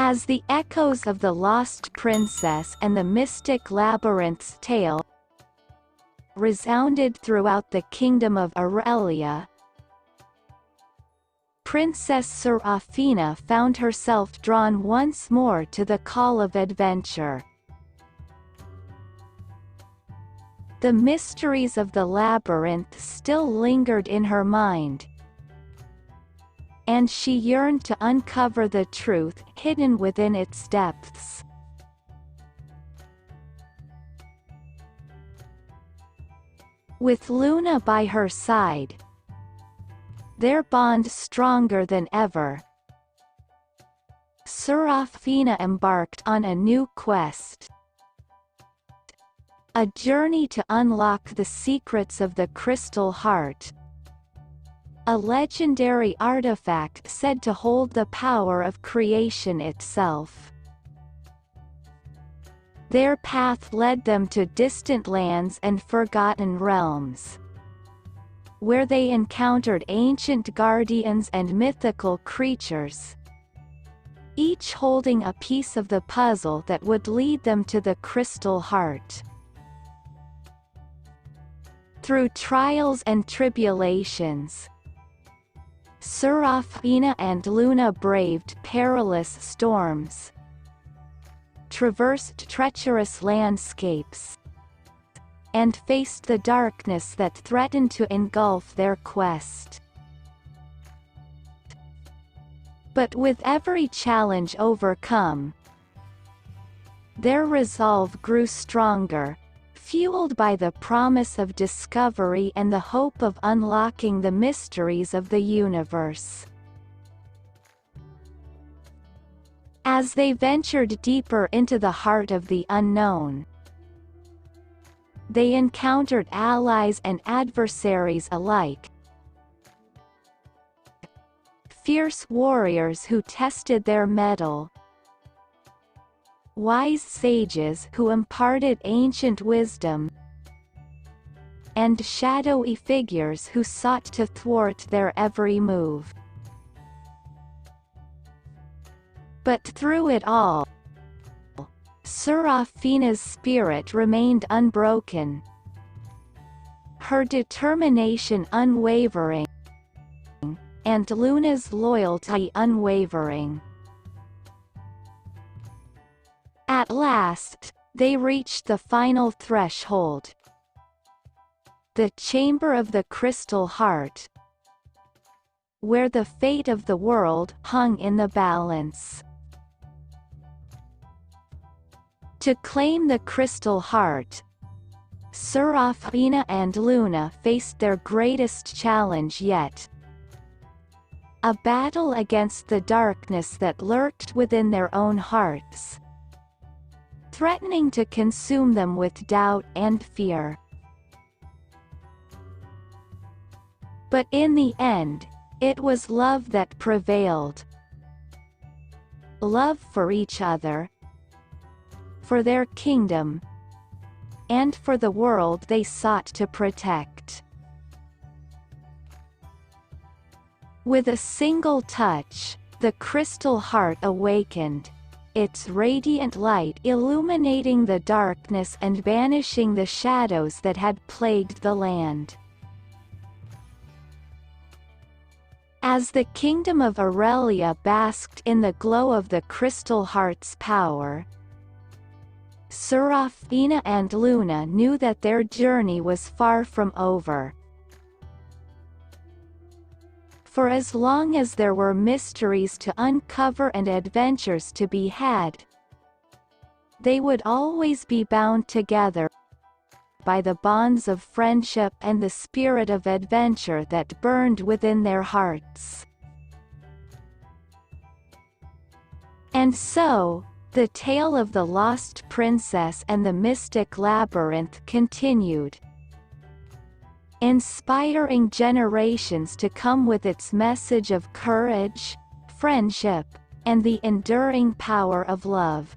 As the echoes of the Lost Princess and the Mystic Labyrinth's tale resounded throughout the kingdom of Aurelia, Princess Serafina found herself drawn once more to the call of adventure. The mysteries of the labyrinth still lingered in her mind, and she yearned to uncover the truth hidden within its depths. With Luna by her side, their bond stronger than ever, Serafina embarked on a new quest. A journey to unlock the secrets of the Crystal Heart, a legendary artifact said to hold the power of creation itself. Their path led them to distant lands and forgotten realms, where they encountered ancient guardians and mythical creatures, each holding a piece of the puzzle that would lead them to the Crystal Heart. Through trials and tribulations, Serafina and Luna braved perilous storms, traversed treacherous landscapes, and faced the darkness that threatened to engulf their quest. But with every challenge overcome, their resolve grew stronger, fueled by the promise of discovery and the hope of unlocking the mysteries of the universe. As they ventured deeper into the heart of the unknown, they encountered allies and adversaries alike, fierce warriors who tested their mettle, wise sages who imparted ancient wisdom, and shadowy figures who sought to thwart their every move. But through it all, Serafina's spirit remained unbroken, her determination unwavering, and Luna's loyalty unwavering. At last, they reached the final threshold, the Chamber of the Crystal Heart, where the fate of the world hung in the balance. To claim the Crystal Heart, Serafina and Luna faced their greatest challenge yet, a battle against the darkness that lurked within their own hearts, threatening to consume them with doubt and fear. But in the end, it was love that prevailed. Love for each other, for their kingdom, and for the world they sought to protect. With a single touch, the Crystal Heart awakened, its radiant light illuminating the darkness and banishing the shadows that had plagued the land. As the kingdom of Aurelia basked in the glow of the Crystal Heart's power, Serafina and Luna knew that their journey was far from over. For as long as there were mysteries to uncover and adventures to be had, they would always be bound together by the bonds of friendship and the spirit of adventure that burned within their hearts. And so, the tale of the Lost Princess and the Mystic Labyrinth continued, inspiring generations to come with its message of courage, friendship, and the enduring power of love.